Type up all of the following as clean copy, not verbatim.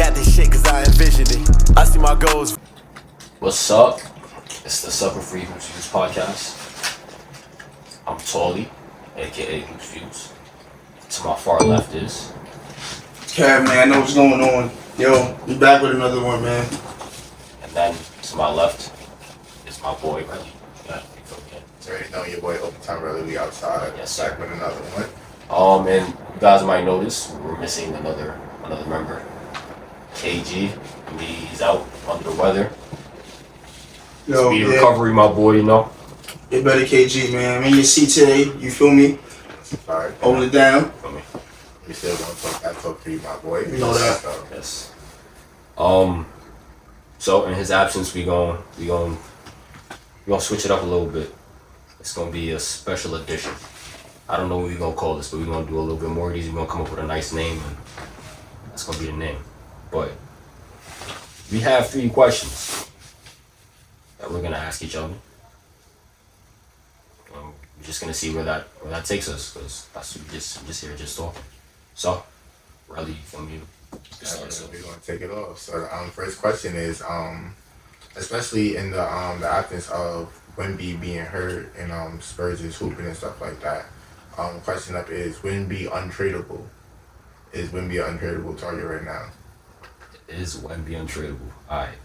got this shit cause I envisioned it. I see my goals. What's up? It's the SFHV PODCAst. I'm Tolly, aka Hoops Views. To my far left is Cav, man, I know what's going on. Yo, we back with another one, man. and then to my left is my boy Wemby. Yeah, It's already known your boy Open Time Early. We outside. Yes, sir. Back with another one. and you guys might notice we're missing another member. KG, he's out under the weather. Yo, Speedy recovery, my boy, you know. Get better, KG, man. I'm in your seat today, you feel me? Alright. Hold it down. Feel me? We still gonna talk that talk for you, my boy. You know that. Yes. So in his absence, we gonna switch it up a little bit. It's gonna be a special edition. I don't know what we're gonna call this, but we're gonna do a little bit more of these. We're gonna come up with a nice name, and that's gonna be the name. But we have 3 questions that we're gonna ask each other. We're just gonna see where that takes us, because that's just here just talking. So, really, from you. So we're gonna take it off. So the first question is, especially in the absence of Wemby being hurt and Spurs is hooping and stuff like that. Question up is Wemby untradeable? Is Wemby an untradeable target right now? Is Wemby untradeable? Alright,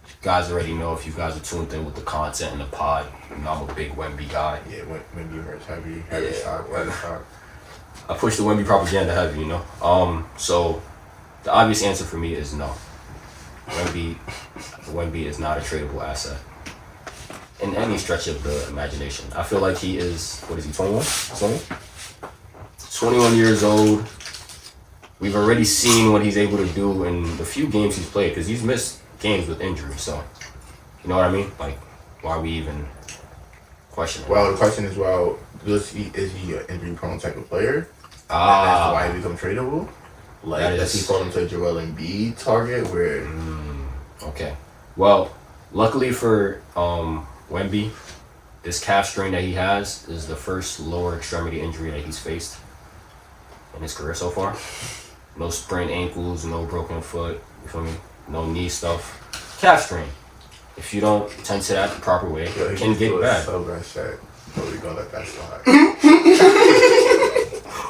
you guys already know, if you guys are tuned in with the content and the pod, you know I'm a big Wemby guy. Yeah, Wemby merch heavy Yeah, stock. I push the Wemby propaganda heavy, you know. So the obvious answer for me is no. Wemby is not a tradable asset in any stretch of the imagination. I feel like he is, what is he, 21? 21 years old. We've already seen what he's able to do in the few games he's played, because he's missed games with injury. So, you know what I mean? Like, why are we even questioning? Well, the question is, is he an injury-prone type of player? And that's why he become tradable? Like, does he fall into a Joel Embiid target where... Okay. Well, luckily for Wemby, this calf strain that he has is the first lower extremity injury that he's faced in his career so far. No sprained ankles, no broken foot, you feel me? No knee stuff. Calf strain. If you don't tend to that the proper way, it can get bad. So shit. But we gonna let that slide.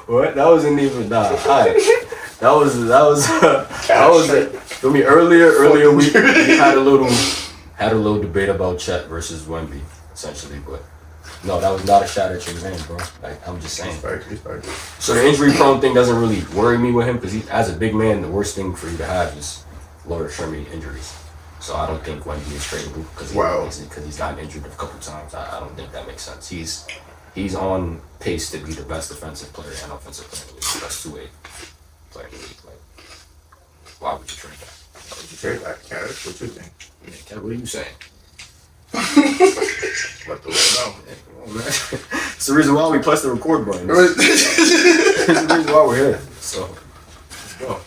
What? That wasn't even alright. That was it. For me, earlier we had a little debate about Chet versus Wemby, essentially, but no, that was not a shot at your man, bro. Like, I'm just saying. Respect. So the injury prone thing doesn't really worry me with him, because as a big man, the worst thing for you to have is lower extremity injuries. So I don't think Wemby is tradable because he's gotten injured a couple times. I don't think that makes sense. He's on pace to be the best defensive player and offensive player in the league. Best two-way player in the league. Like, why would you trade that? Why would you trade that, Kev? What you think? Yeah, Kev, what are you saying? Let the world know. Yeah, come on, man. It's the reason why we press the record button. It's the reason why we're here. So, let's go.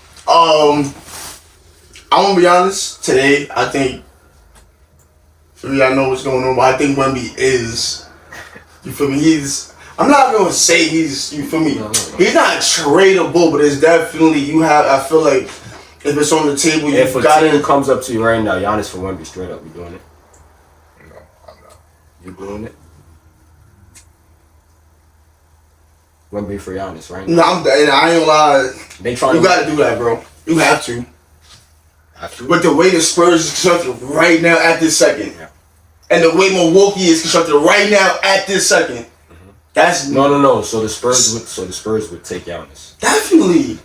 I'm gonna be honest, today, I think, for me, I know what's going on, but I think Wemby is, you feel me, I'm not gonna say you feel me, he's not tradable, but it's definitely, I feel like, if it's on the table, if you've got it comes up to you right now, Giannis for Wemby, straight up, you doing it? No, I'm not. You doing it? Wemby for Giannis, right now? No, and I ain't gonna lie, you gotta do that, bro. You have to. But the way the Spurs is constructed right now at this second, and the way Milwaukee is constructed right now at this second, that's no. So the Spurs would take Giannis definitely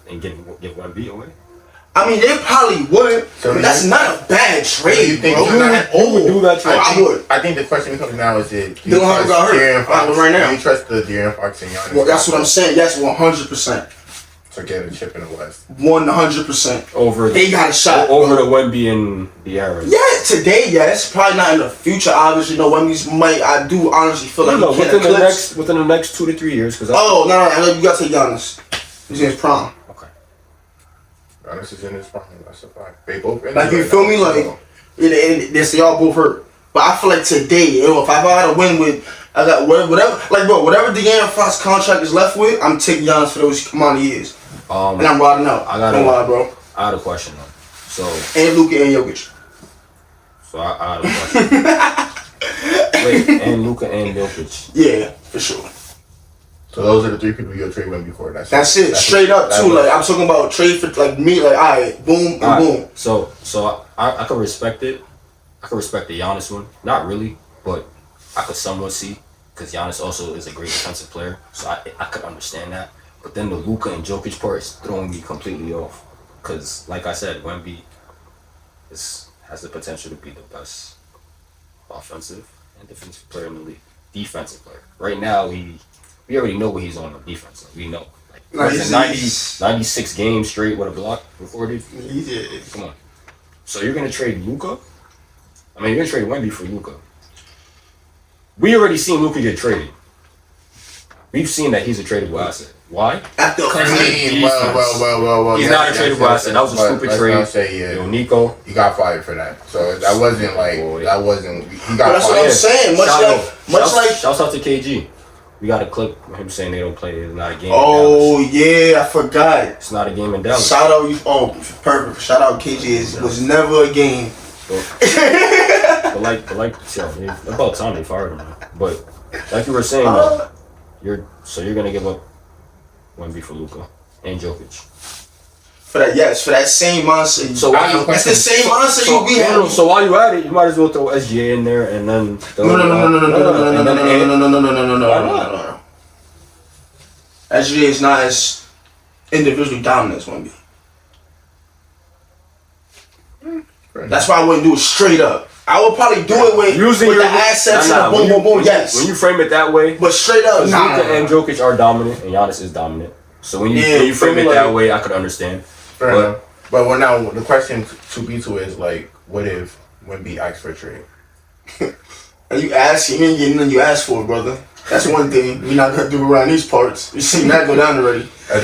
and give Wemby away. I mean, they probably would, but that's not a bad trade, bro. You would do that trade. I would. I think the question comes now is, do you Dylan got hurt right now. Do you trust the De'Aaron Fox and Giannis? Well, that's what I'm saying. Yes, 100%. To get a chip in the West. 100%. They got a shot over the Wemby and the Arrows. Yeah, today, yes. Probably not in the future. Obviously, no. Wemby's might. I do honestly feel like within the next 2 to 3 years. No. You gotta take Giannis. He's in his prime. Okay. Giannis is in his prime. That's a fact. They both. Like, you feel me? Like, they all both hurt. But I feel like today, if I had to win with, I got whatever. Like, bro, whatever De'Aaron Fox contract is left with, I'm taking Giannis for those amount of years. And I'm riding out. Don't lie, bro. I had a question though. So and Luka and Jokic. So I had a question. Wait, and Luka and Jokic. Yeah, for sure. So those are the three people you'll trade Wemby for. That's it. Straight up too. Like I'm talking about trade for like me. Like alright, boom and boom. So I could respect it. I could respect the Giannis one. Not really, but I could somewhat see because Giannis also is a great defensive player. So I could understand that. But then the Luka and Jokic part is throwing me completely off. Because like I said, Wemby has the potential to be the best offensive and defensive player in the league. Defensive player. Right now, we already know what he's on the defense. Like, we know. Like, 96 games straight with a block recorded. He did. Come on. So you're going to trade Luka? I mean, you're going to trade Wemby for Luka. We already seen Luka get traded. We've seen that he's a tradable asset. Why? Well. He's not a tradable asset. That was a stupid trade. Say, Yo, Nico, you got fired for that. So that wasn't like that wasn't. He got that's fired. what I'm saying. Much like. Shouts out to KG. We got a clip of him saying they don't play. It's not a game. Oh yeah, I forgot. It's not a game in Dallas. Shout out you. Oh, perfect. Shout out KG. It was never a game. but like, about time they fired him. But like you were saying, you're gonna give up Wemby for Luka and Jokic. For that same mindset. So that's the same mindset you be having. So while you at it, you might as well throw SGA in there and then. No. SGA is not as individually dominant as Wemby. That's why I wouldn't do it straight up. I would probably do it with the assets and boom, yes. When you frame it that way, but straight up, Luka and Jokic are dominant and Giannis is dominant. So when you frame it that way, I could understand. But now the question to be to is like, what if Wemby asks for a trade? And you ask, you ain't getting nothing you ask for, brother. That's one thing we're not gonna do around these parts. You seen that go down already. He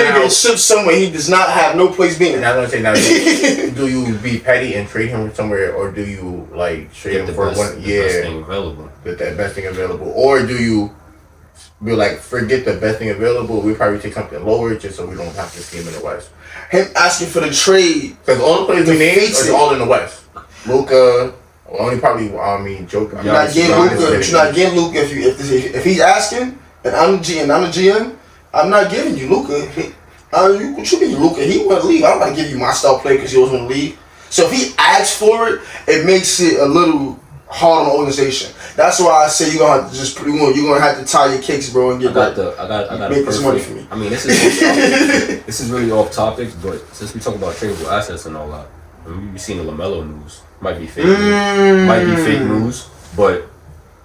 done get shipped somewhere he does not have no place being. And I was gonna say now, do you be petty and trade him somewhere, or do you like trade him for one? The best thing available. Get that best thing available, or do you be like, forget the best thing available? We probably take something lower just so we don't have to see him in the West. Him asking for the trade because all the players we named are all in the West. Luka. Only probably, Joker. You're not getting Luka if he's asking, and I'm the GM, I'm not giving you Luka. What you mean Luka? He want to leave. I'm not gonna give you my star play because he was going to leave. So if he asks for it, it makes it a little hard on the organization. That's why I say you're gonna have to you're gonna have to tie your cakes, bro, and get I got make this money for me. I mean, this is really off topic, but since we talk about tradable assets and all that, I mean, we've seen the LaMelo news. Might be fake news, but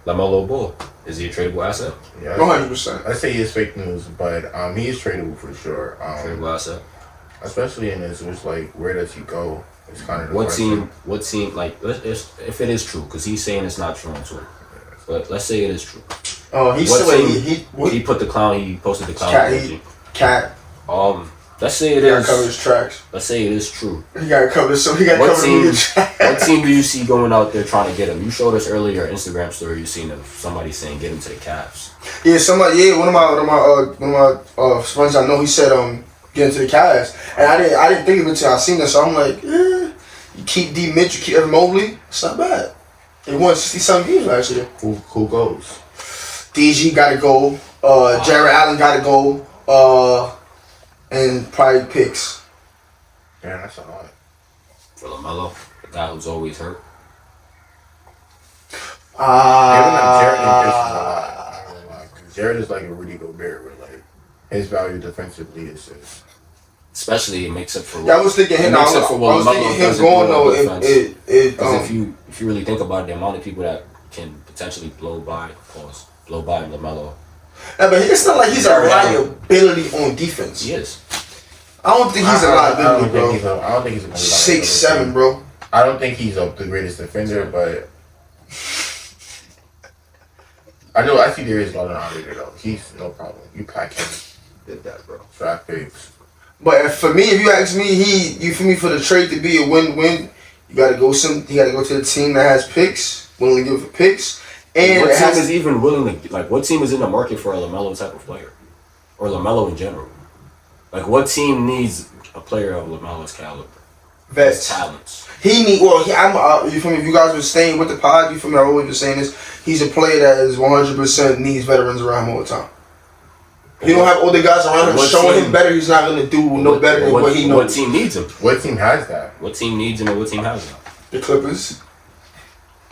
LaMelo Ball, is he a tradable asset? Yeah, 100%. I say he is fake news, but he is tradable for sure. Tradable asset, especially in this, it's like, where does he go? It's kind of what team? Like, if it is true, because he's saying it's not true on Twitter, but let's say it is true. Oh, he put the clown. He posted the clown emoji. Cat. Let's say it is. Cover his tracks. Let's say it is true. He got covered. So he got covered. What team do you see going out there trying to get him? You showed us earlier your Instagram story. You seen somebody saying get him to the Cavs. Yeah, somebody. Yeah, one of my friends I know. He said get him to the Cavs, and I didn't think of it until I seen this. So I'm like, you keep D Mitch, you keep Evan Mobley. It's not bad. He won 60-something games last year. Who goes? DG got to go. Jared Allen got to go. And probably picks. Yeah, that's a lot. For LaMelo, the guy who's always hurt. Jared is like a Rudy Gobert, where like his value defensively is just. Especially it makes up for. Yeah, I was thinking him. I was thinking him going though. Because if you really think about the amount of people that can potentially blow by LaMelo. Yeah, but it's not like he's a liability on defense. He is. I don't think he's a liability, bro. I don't think he's a 6'7", bro. I don't think he's the greatest defender, but I see there is a lot of operator though. He's no problem. You pack him. Did that, bro. Draft picks. But for me, if you ask me, for the trade to be a win-win, you gotta go to the team that has picks, willing to give it picks. And what team is even willing to, like, what team is in the market for a LaMelo type of player? Or LaMelo in general? Like, what team needs a player of LaMelo's caliber? Vets. Talents. He need. Well, you feel me? If you guys were staying with the pod, you feel me? I always been saying this. He's a player that is 100% needs veterans around him all the time. He don't have older guys around him showing him better. He's not gonna do no better than what he knows. What team needs him? What team has that? What team needs him and what team has him? The Clippers.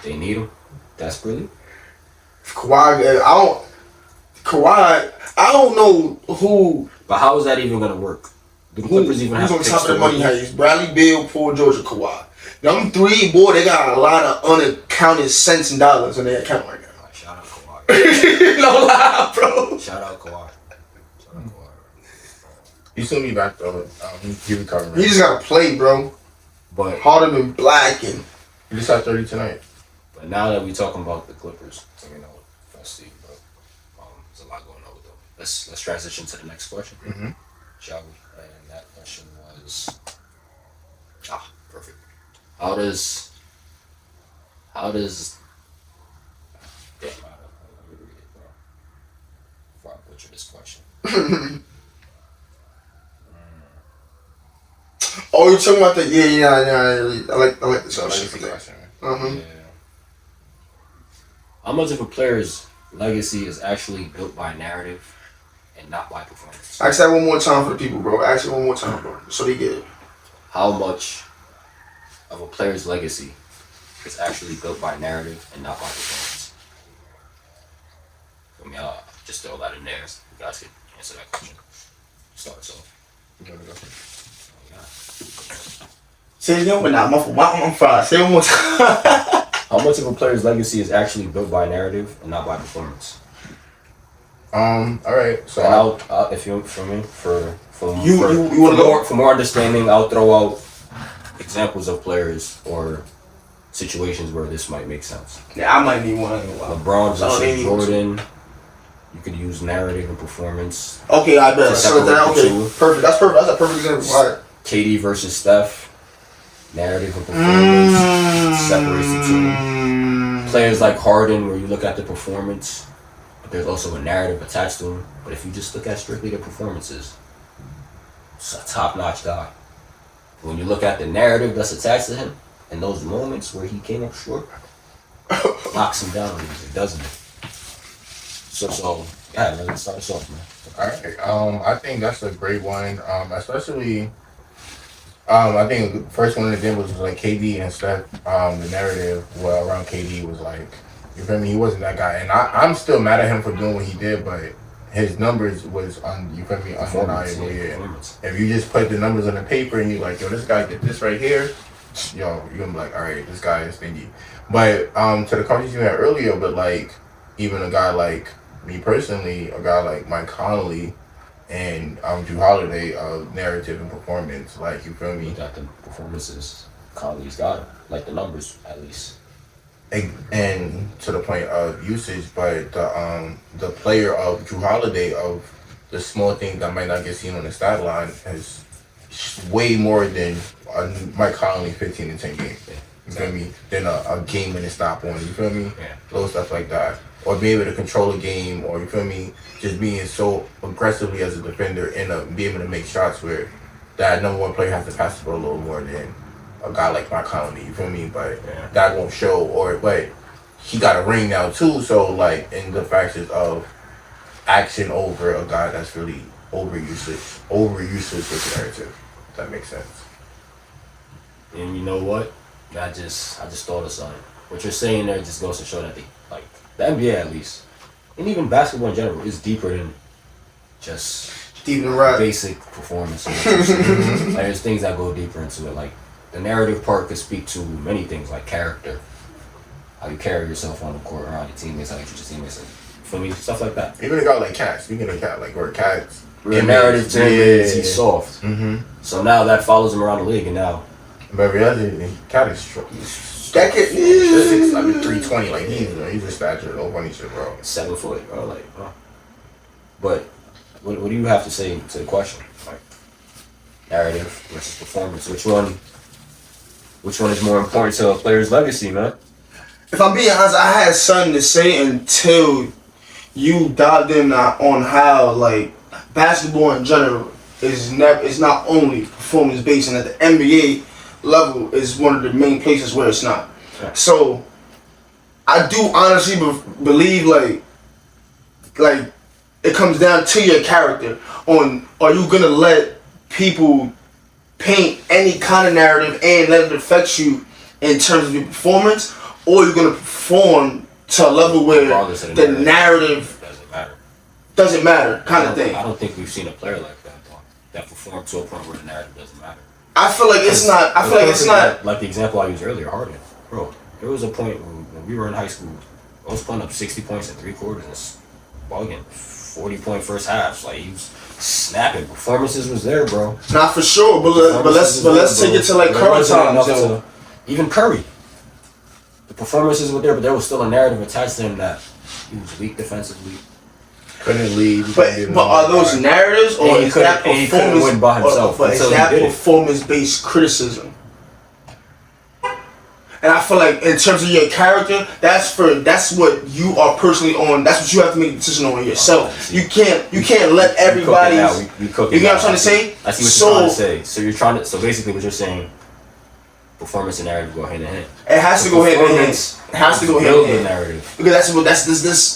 They need him desperately. Kawhi. I don't know who. But how is that even gonna work? Do the Clippers even have who's on picks top of the to money work? heist? Bradley Beal, Paul George, and Kawhi. Them three, boy, they got a lot of unaccounted cents and dollars in their account right now. Shout out Kawhi. No lie, bro. Shout out Kawhi. He still be back though. He recovering. He just gotta play, bro. But Harder than black and. He just had 30 tonight. But now that we talking about the Clippers, you know, let's see, bro. There's a lot going on with them. Let's transition to the next question, shall we? And that question was, perfect. How does? Damn, let me read it, bro. Before I butcher this question. Oh, you're talking about the yeah. I like this question. Yeah. How much of a player's legacy is actually built by narrative and not by performance? Ask that one more time for the people, bro. Ask it one more time, bro, so they get it. How much of a player's legacy is actually built by narrative and not by performance? I mean, I'll just throw that in there. So you guys can answer that question. Start us off. Say it again, but not muffled. I'm fine. Say it one more time. How much of a player's legacy is actually built by narrative and not by performance? All right. So And I'll if you for me for You wanna go? for more understanding, I'll throw out examples of players or situations where this might make sense. Yeah, I might need one. LeBron So versus maybe- Jordan. You could use narrative and performance. Okay, I bet. To So that, separate the okay, two. perfect. That's perfect. That's a perfect example. All right. KD versus Steph. Narrative and performance separates the two. Players like Harden, where you look at the performance, but there's also a narrative attached to him. But if you just look at strictly the performances, it's a top-notch guy. When you look at the narrative that's attached to him, and those moments where he came up short, knocks him down and he doesn't. So yeah, let's start us off, man. all right. I think that's a great one. Especially. I think the first one in the game was like KD and Steph. The narrative around KD was like, you feel me? He wasn't that guy, and I'm still mad at him for doing what he did, but his numbers was undeniable. Yeah. If you just put the numbers on the paper and you like, yo, this guy did this right here, yo, you're gonna be like, all right, this guy is thingy. But to the conversation you had earlier, but like even a guy like me personally, a guy like Mike Conley. And Drew Holiday of narrative and performance, like you feel me? Look at the performances. Conley's got it, like the numbers at least. And to the point of usage, but the player of Drew Holiday of the small thing that might not get seen on the stat line has way more than Mike Conley 15 and 10 games. You feel me? Than a game and a stop on. You feel me? Yeah. Little stuff like that. Or be able to control a game, or you feel me, just being so aggressively as a defender and be able to make shots where that number one player has to pass the ball a little more than a guy like Mike Conley, you feel me? But that won't show, but he got a ring now too, so like in the factors of action over a guy that's really overusage with the narrative. If that makes sense. And you know what? I just thought of something. What you're saying there just goes to show that the NBA at least, and even basketball in general, is deeper than just basic performance. Like, there's things that go deeper into it. Like the narrative part could speak to many things, like character, how you carry yourself on the court around your teammates, how you treat your teammates, for me, stuff like that. Even a guy like Cat, speaking of Cat, like where Cat's the narrative to him is he's soft. So now that follows him around the league, and now. But reality, Cat is strong. That kid, 320, like he's a stature, no funny shit, bro. 7 foot, bro, like, But what do you have to say to the question? Like narrative versus performance. Which one is more important to a player's legacy, man? If I'm being honest, I had something to say until you dived in on how like basketball in general is not only performance based, and at the NBA level is one of the main places where it's not. Yeah. So I do honestly believe like it comes down to your character. On are you gonna let people paint any kind of narrative and let it affect you in terms of your performance, or you're gonna perform to a level where the narrative doesn't matter kind of thing. I don't think we've seen a player like that though, that performed to a point where the narrative doesn't matter. I feel like it's not. I feel like it's not. Like the example I used earlier, Harden. Bro, there was a point when we were in high school, I was putting up 60 points in 3 quarters and ball game, 40-point first halves. Like he was snapping. Performances was there, bro. Not for sure, but let's take it to like current times. Even Curry. The performances were there, but there was still a narrative attached to him that he was weak defensively. Couldn't lead. But are those narratives, or is that performance? Win by himself, but is that performance-based criticism? And I feel like in terms of your character, that's what you are personally on. That's what you have to make a decision on yourself. You can't let everybody. You know what I'm trying to say? I see what you're trying to say. So basically what you're saying, performance and narrative go hand in hand. It has to go hand in hand. It has to go hand in hand. Narrative. Because that's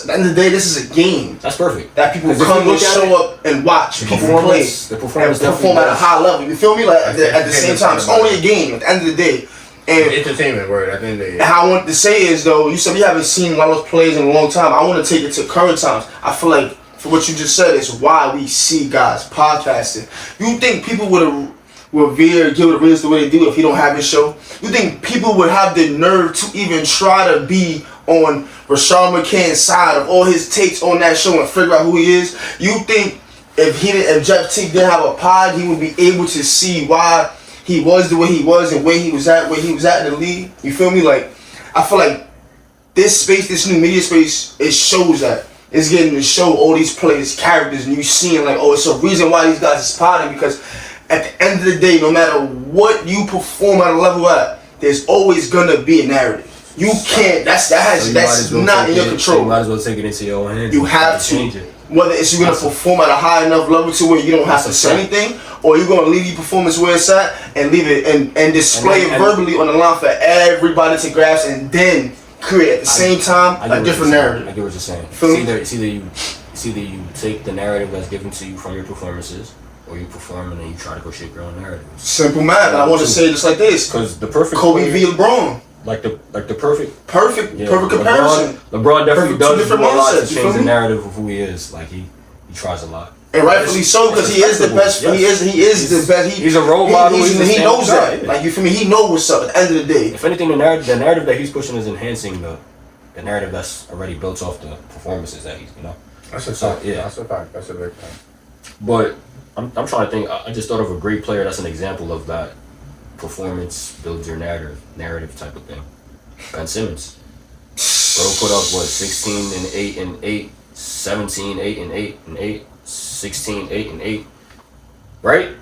at the end of the day, this is a game. That's perfect. That people come and show up and watch people play and perform at a high level. You feel me? Like at the same time, it's only a game. At the end of the day. And entertainment word at the end of the day. And how I want to say is though, you said we haven't seen a lot of those plays in a long time. I want to take it to current times. I feel like for what you just said is why we see guys podcasting. You think people would revere Gilbert Arenas the way they do if he don't have his show? You think people would have the nerve to even try to be on Rashad McCann's side of all his takes on that show and figure out who he is? You think if Jeff Teague didn't have a pod, he would be able to see why he was the way he was and where he was at in the league? You feel me? Like, I feel like this space, this new media space, it shows that. It's getting to show all these players' characters, and you seeing like, oh, it's a reason why these guys is potting, because at the end of the day, no matter what you perform at a level at, there's always gonna be a narrative. You can't. That's not in your control. You might as well take it into your own hands. You have to. Change it. Whether it's you're gonna perform at a high enough level to where you don't have to say anything, or you're gonna leave your performance where it's at and leave it and display it verbally on the line for everybody to grasp, and then create at the same time a different narrative. I get what you're saying. It's either you take the narrative that's given to you from your performances, or you perform and then you try to go shape your own narrative. Simple math. I want to say it just like this. Because the perfect Kobe v. LeBron. Like the perfect comparison. LeBron definitely does do a lot to mindsets, change the narrative of who he is. Like he tries a lot. And rightfully so, because he is the best. Yes. He is the best. He's a role model. He knows that. Like, you feel me? He knows what's up at the end of the day. If anything, the narrative that he's pushing is enhancing the narrative that's already built off the performances that he's, That's a fact. Yeah, that's a fact. That's a big fact. But I'm trying to think. I just thought of a great player that's an example of that. Performance builds your narrative type of thing. Ben Simmons. Bro put up 16 and 8 and 8, 17, 8 and 8 and 8, 16, 8 and 8. Right?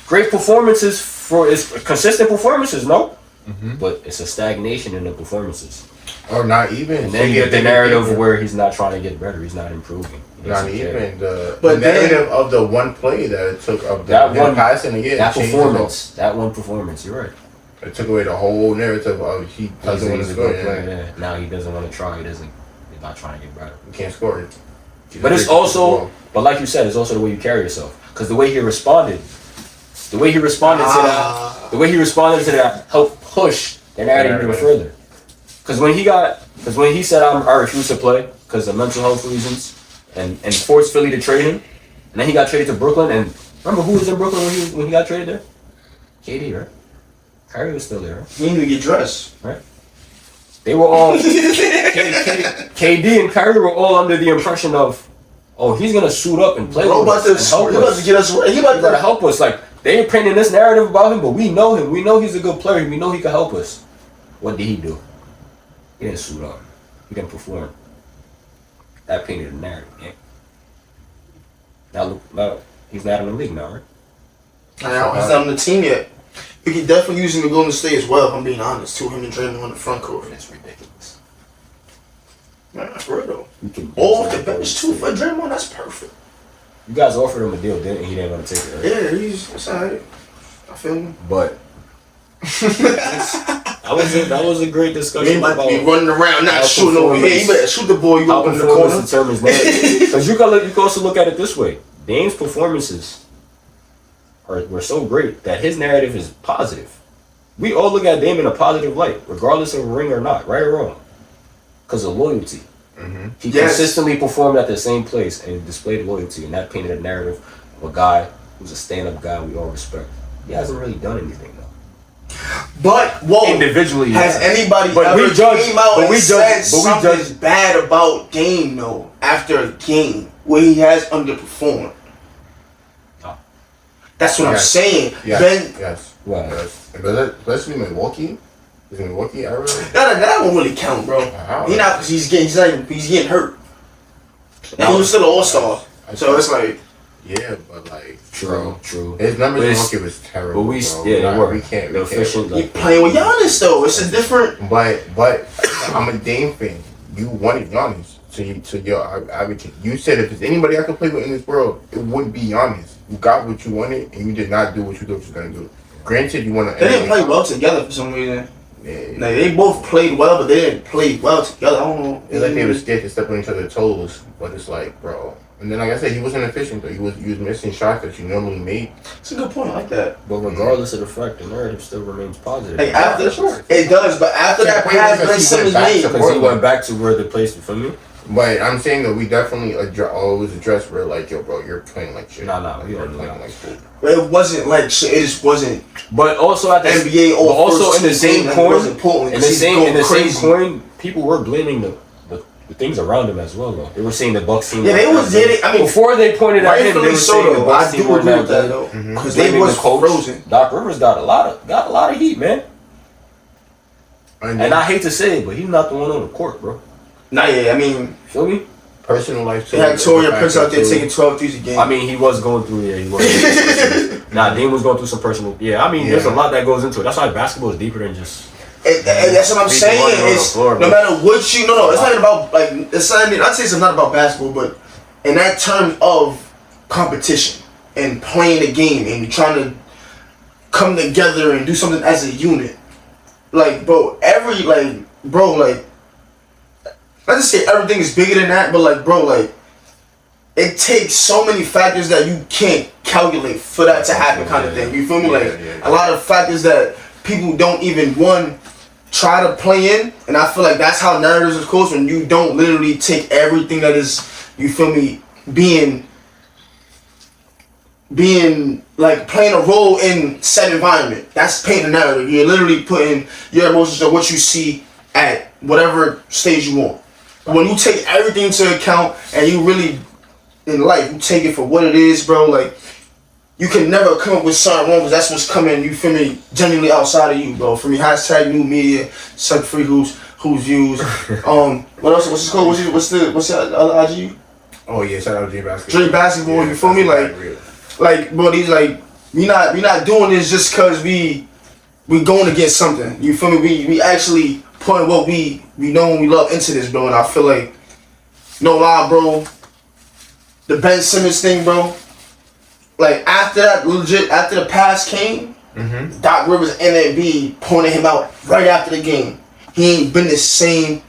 Great performances for it's consistent performances, no? Mm-hmm. But it's a stagnation in the performances. Or not even. And then you get the narrative where he's not trying to get better, he's not improving. Not even the narrative of the one play that it took of that one passing again. That one performance, you're right. It took away the whole narrative of he doesn't want to score. Yeah. Now he doesn't want to try. He's not trying to get better. He can't score it. But it's also, but like you said, it's also the way you carry yourself. Because the way he responded to that helped push the narrative even further. Because when he said I refuse to play because of mental health reasons and forced Philly to trade him, and then he got traded to Brooklyn. And remember who was in Brooklyn when he got traded there? KD, right? Kyrie was still there, right? He didn't even get dressed. Right? They were all KD and Kyrie were all under the impression of, oh, he's gonna suit up and play with us and help us. Help us. Like they were painting this narrative about him, but we know him. We know he's a good player. We know he can help us. What did he do? He didn't suit up. He didn't perform. That painted a narrative, yeah. Now he's not in the league now, right? He's not on the team yet. We could definitely use him to Golden State as well, if I'm being honest, too. Him and Draymond on the front court. That's ridiculous. Man, for real though. All off the bench too for Draymond, that's perfect. You guys offered him a deal, didn't he? Didn't want to take it, right? Yeah, it's alright. I feel him. But that was a great discussion. You ain't about to be running around not shooting over here. You better shoot the ball you open in the corner. Determines because you can also look at it this way. Dame's performances were so great that his narrative is positive. We all look at Dame in a positive light, regardless of ring or not, right or wrong, because of loyalty. Mm-hmm. He consistently performed at the same place and displayed loyalty, and that painted a narrative of a guy who's a stand-up guy we all respect. He hasn't really done anything though. But individually, has anybody ever came out and said something bad about Dame though after a game where he has underperformed? No. That's what I'm saying. Yes. Right. Yes. Especially Milwaukee. Is Milwaukee ever? That won't really count, bro. He not because he's getting hurt. And he was still an all-star. So it's like. Yeah, but like true. His numbers in Milwaukee was terrible. But they were. We can't. He playing with Giannis though. It's a different. But I'm a Dame fan. You wanted Giannis, so your advocate. You said if there's anybody I could play with in this world, it would be Giannis. You got what you wanted, and you did not do what you thought you was gonna do. Granted, you want to. They didn't play well together for some reason. Yeah. Like, they both played well, but they didn't play well together. I don't know. It's like they were scared to step on each other's toes, but it's like, bro. And then, like I said, he wasn't efficient though. He was missing shots that you normally make. It's a good point. I like that. But regardless of the fact, the narrative still remains positive. Like it does, but after that pass Ben Simmons made, because he went back to where the place for me. But I'm saying that we definitely always address where like, yo, bro, you're playing like shit. Nah, we you're don't playing like shit. It wasn't like shit. It just wasn't. But also at the NBA, but also in the same coin, in the same coin, people were blaming the things around him as well. Though they were saying the Bucks team. Yeah, they was. I mean, before they pointed at him, they were saying the Bucks team weren't that good though, because they was frozen. Doc Rivers got a lot of heat, man. And I hate to say it, but he's not the one on the court, bro. Nah, yeah, I mean, feel me? Personal life. They had Torian Prince out there taking 12 threes a game. I mean, he was going through. Yeah, he was. Dame was going through some personal. Yeah, I mean, there's a lot that goes into it. That's why basketball is deeper than just. And that's what I'm saying. It's no matter what you no, it's not about like it's not. I'd say it's not about basketball, but in that term of competition and playing a game and trying to come together and do something as a unit, like bro, not to say everything is bigger than that, but like bro, like it takes so many factors that you can't calculate for that to happen, kind of thing. You feel me? A lot of factors that people don't even try to play in, and I feel like that's how narratives is close when you don't literally take everything that is, you feel me, being like playing a role in said environment. That's painting a narrative. You're literally putting your emotions on what you see at whatever stage you want. When you take everything into account and you really in life, you take it for what it is, bro. Like you can never come up with something wrong because that's what's coming. You feel me? Genuinely outside of you, bro. For me, hashtag new media, sub free who's views. What else? What's it called? What's the other IG? Oh yeah, shout out to Dream Basketball. Dream Basketball. You feel me? Like bro, these like we not doing this just cause we going against something. You feel me? We actually putting what we know and we love into this, bro. And I feel like no lie, bro. The Ben Simmons thing, bro. Like after the pass came, Doc Rivers and MLB pointed him out right after the game. He ain't been the same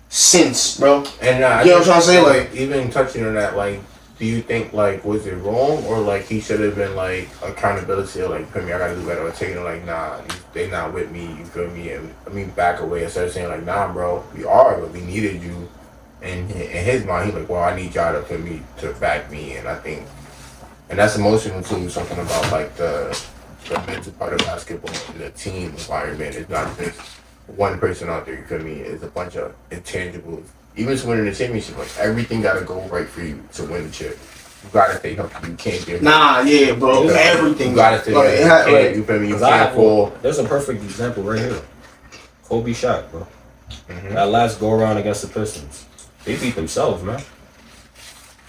since, bro. And you know what I'm trying to say? Like even touching on that, like, do you think like was it wrong or like he should have been like accountability or like put me, I gotta do better, or taking it like nah, they not with me, you feel me? And I mean back away instead of saying like nah, bro, we are, but we needed you. And in his mind, he's like, well, I need y'all to put me to back me, and I think. And that's emotional too, something about like the mental part of basketball, the team environment. It's not just one person out there, you feel me? It's a bunch of intangibles. Even to winning the championship, like everything gotta go right for you to win the chip. You gotta stay healthy. You can't get yeah, bro. Everything. You gotta stay healthy. You feel me? You can't fall. There's a perfect example right here. Kobe shot, bro. That last go around against the Pistons. They beat themselves, man.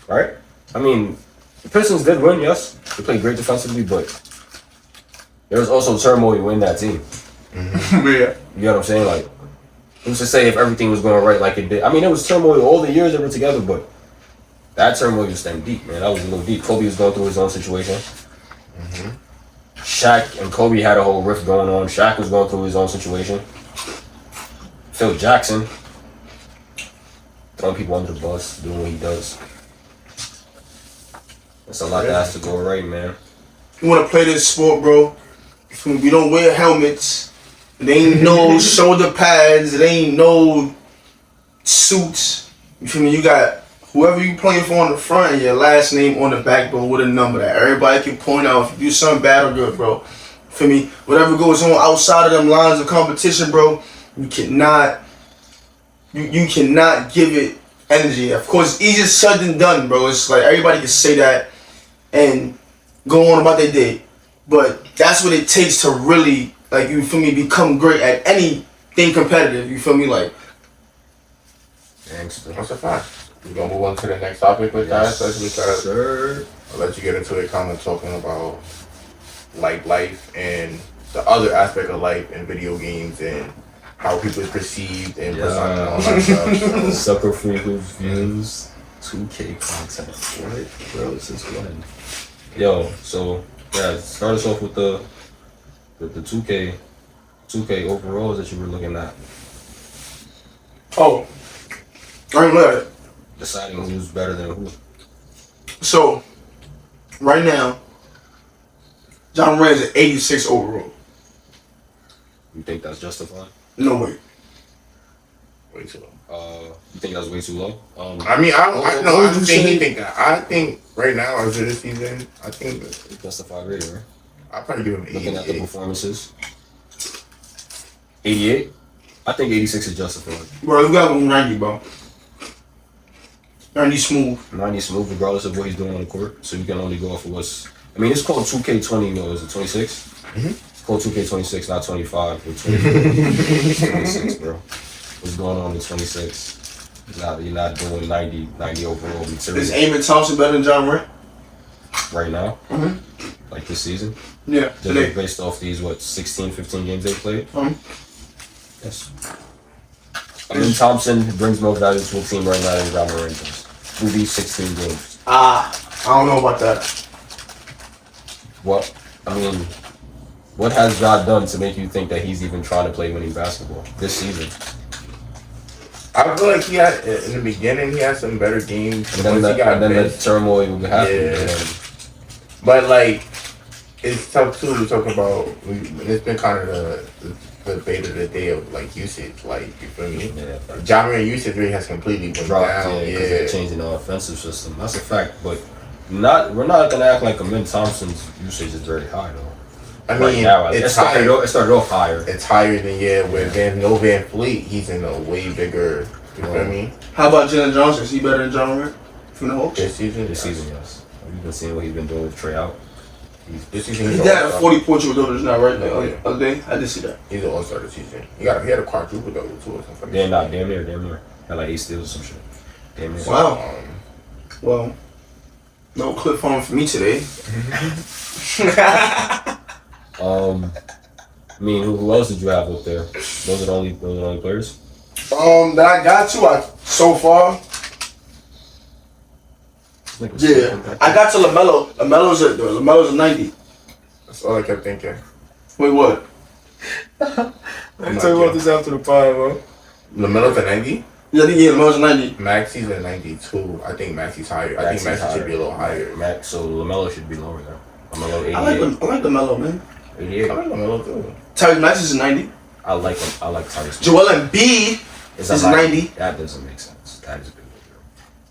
Right? I mean, the Pistons did win, yes. They played great defensively, but there was also turmoil in that team. Yeah. You know what I'm saying? Like, who's to say if everything was going right like it did? I mean, it was turmoil all the years they were together, but That term wasn't just that deep, man. That was a little deep. Kobe was going through his own situation. Shaq and Kobe had a whole rift going on. Shaq was going through his own situation. Phil Jackson throwing people under the bus, doing what he does. That's a lot that has to go right, man. You want to play this sport, bro? We don't wear helmets. It ain't no shoulder pads. It ain't no suits. You feel me? You got whoever you playing for on the front and your last name on the back, bro, with a number that everybody can point out if you do something bad or good, bro. You feel me? Whatever goes on outside of them lines of competition, bro, you cannot give it energy. Of course, easier said than done, bro. It's like everybody can say that and go on about their day. But that's what it takes to really, like, you feel me, become great at anything competitive. You feel me? Like, Gangster. That's a fact. We're gonna move on to the next topic with that. Sir. I'll let you get into it, kind of talking about like life and the other aspect of life in video games and how people is perceived and persona and all that stuff. Sucker free reviews, 2K content. What, bro? Since when? Yo, so yeah, start us off with the 2K overalls that you were looking at. oh, I ain't let it. Deciding who's better than who. So, right now, John Moran is at 86 overall. You think that's justified? No way. Way too low. You think that's way too low? I mean, I what don't would you think say? he think that. I think right now, after this season, I think Justified rating, right? I'll probably give him 88. Looking at the performances. 88? I think 86 is justified. Bro, you gotta go 90, bro. 90 smooth. 90 smooth regardless of what he's doing on the court. So you can only go off of what's... I mean, it's called 2K20, no, is it 26? Mm-hmm. It's called 2K26, not 25. Or 24. 26, bro. What's going on with 26? You're not doing 90 overall material. Is Eamon Thompson better than John Moran? Right now? Mm-hmm. Like this season? Yeah, Just today. based off these, 16, 15 games they played? Mm-hmm. Yes. I mean, Thompson brings more value to a team right now than John Moran does. Through these 16 games. I don't know about that. What has God done to make you think that he's even trying to play winning basketball this season? I feel like he had, in the beginning, he had some better games. And then the turmoil would happen. Yeah. But, like, it's tough, too, to talk about. It's been kind of the debate of the day of, like, usage. Like, you feel me? Yeah. John Moran usage rate has completely went Dropped, down. because they're changing the offensive system. That's a fact, but we're not gonna act like Amin Thompson's usage is very high though. I Right mean, now, it started off higher. It's higher than, with Van Fleet, he's in a way bigger, you know what I mean? How about Jalen Johnson? Is he better than John Moran from the Hawks? This season? This season, yes. Have you been seeing what he's been doing with Trey out? This season, He he's got all-star. 40 Portugal doubles now, right? Yeah, The other day? I did see that. He's an all-star this season. He had a quadruple double, too, or something. Damn near. Had like 8 steals or some shit. Damn near. Wow. Well, no clip phone for me today. I mean, who else did you have up there? Those are the only players? That I got to, so far. Yeah. I got to LaMelo. LaMelo's a 90. That's all I kept thinking. Wait, what? I'm talking about this after the pod, bro. LaMelo's a 90? Yeah, I think LaMelo's a 90. Maxi's a 92. I think Maxi's higher. I think Maxi should be a little higher. So LaMelo should be lower there. LaMelo 88. I like LaMelo, man. 88. I like LaMelo too. Tyrese Maxey is a 90. I like him. I like Tyrese. Joel Embiid is a 90. That doesn't make sense. That is a big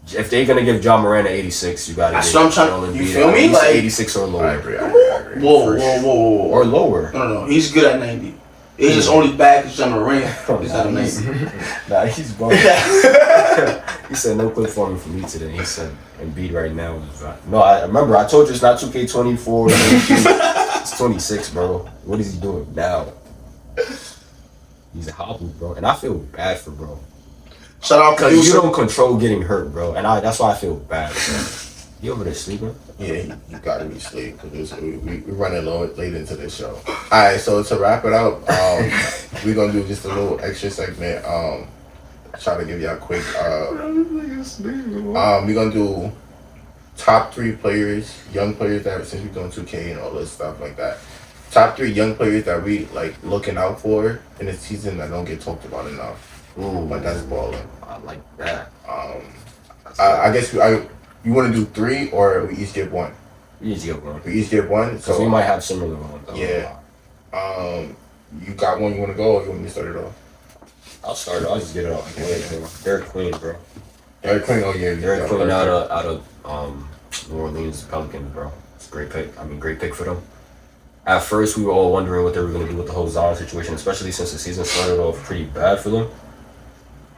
deal. If they're gonna give John Moran an 86, you gotta That's give what I'm trying- Joel you Embiid feel at me? least Like- 86 or lower. I agree. Whoa. Or lower. No. He's good at 90. It's just only bad because John Moran is at a 90. Nah, he's bugging. He said no quick forming for me today. He said Embiid right now is no. I remember I told you it's not 2K24. It's 26, bro. What is he doing now? He's a hobble, bro, and I feel bad for bro. Shout out Because you producer. don't control getting hurt, bro, and that's why I feel bad. Bro. You over there sleeping? Yeah, you gotta be asleep because we're running late into this show. Alright, so to wrap it up, we're gonna do just a little extra segment. try to give you a quick. We're gonna do top 3 players, young players that since we're doing 2K and all this stuff like that. Top 3 young players that we like looking out for in the season that don't get talked about enough. Ooh, But that's balling. I like that. I guess you want to do 3 or we each give 1. We each get one. We each give 1. So we might have similar ones. Yeah. You got one you want to go or you want me to start it off? I'll start. I'll just get it off. Derek Queen, bro. Derek Queen, oh yeah. Derek Queen out of New Orleans Pelicans, bro. It's a great pick. I mean, great pick for them. At first, we were all wondering what they were going to do with the whole Zion situation, especially since the season started off pretty bad for them.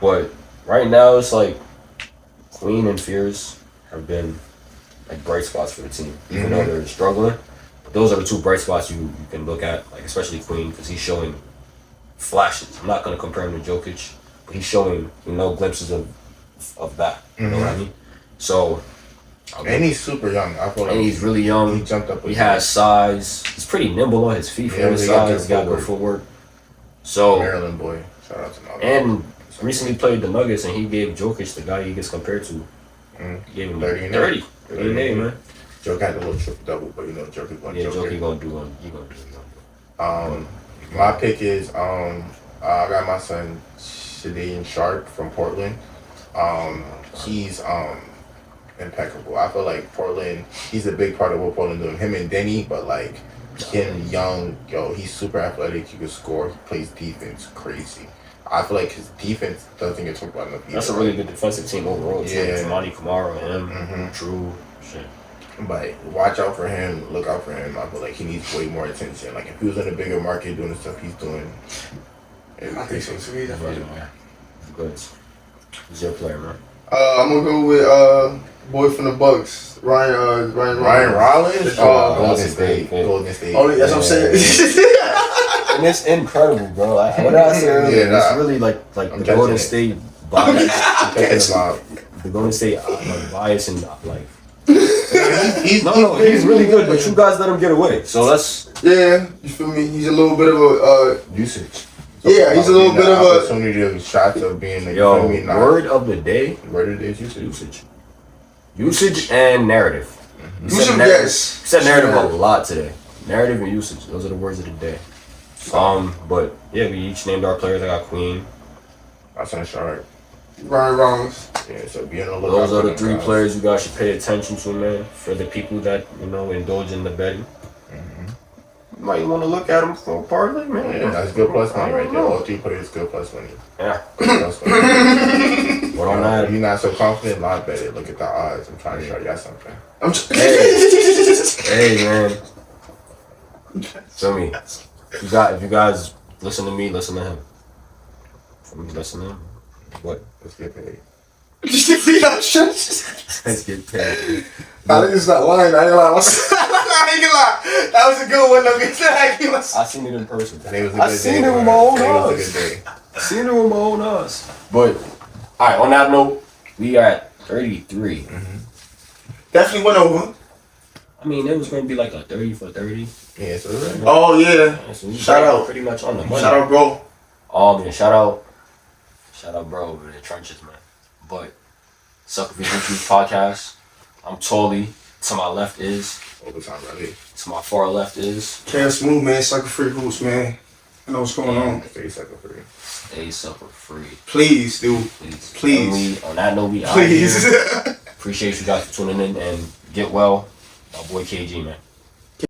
But right now, it's like Queen and Fears have been like bright spots for the team, even though they're struggling. But those are the 2 bright spots you can look at, like especially Queen, because he's showing flashes. I'm not going to compare him to Jokic, but he's showing glimpses of that. You know what I mean? So. And he's super young. I feel like he's really young. He jumped up. He has size. He's pretty nimble on his feet for his size. He's got good footwork. So Maryland boy. Shout out to Maryland. And recently played the Nuggets, and he gave Jokic, the guy he gets compared to, he gave him 30 and 8, man. Jokic had a little triple double, but Jokic going. Yeah, Jokic gonna do one. He gonna do one. My pick is I got my son Shadeen Sharp from Portland. He's impeccable. I feel like Portland, he's a big part of what Portland doing. Him and Denny, but like him young, he's super athletic. He can score. He plays defense crazy. I feel like his defense doesn't get talked about enough. That's a really good defensive team overall. Yeah, Monty Kamara, him, Drew, shit. But watch out for him. Look out for him. I feel like he needs way more attention. Like if he was in a bigger market doing the stuff he's doing, I think so too. Good. Who's your player, man? I'm gonna go with boy from the Bucks, Ryan Rollins. Golden State. Oh, that's what I'm saying. And it's incredible, bro. Like, what did I say earlier? It's really like the Golden State bias. The Golden State bias and like. He's really good, but you guys let him get away. So that's you feel me? He's a little bit of a usage. Yeah, he's a little bit of a opportunity of shots of being word of the day. Word of the day is usage and narrative. He said narrative a lot today. Narrative and usage. Those are the words of the day. But yeah, we each named our players. I got Queen. I said Sharp. Ryan Rollins. Yeah, so be on the lookout. Those are the 3 players you guys should pay attention to, man. For the people that indulge in the betting. You might want to look at them for a parlay, man. Yeah, that's good plus money right there. All 3 players good plus money. Yeah. Plus money. But on that, if you're not so confident, live bet it. Look at the odds. I'm trying to show y'all something. Hey, man. Feel me? If you guys listen to me, listen to him. Listen to him. What? Let's get paid. Let's get paid. I think it's not lying. I ain't gonna lie. That was a good one, though. I seen it in person. I seen it with my own eyes. But, alright, on that note, we are at 33. Definitely went over. I mean, it was going to be like a 30 for 30. Yeah, so oh, yeah. So shout out. Pretty much on the money. Shout out, bro. Oh, man, shout out, bro, over the trenches, man. But, SFHV PODCAst. I'm Tolly. To my left is. Overtime, ready. To my far left is. Cam Smooth, man. Sucker Free Hoops, man. I know what's going on. Stay sucker free. Stay sucker free. Please, dude. Please. On that note, we out here. Appreciate you guys for tuning in and get well. My boy KG, man.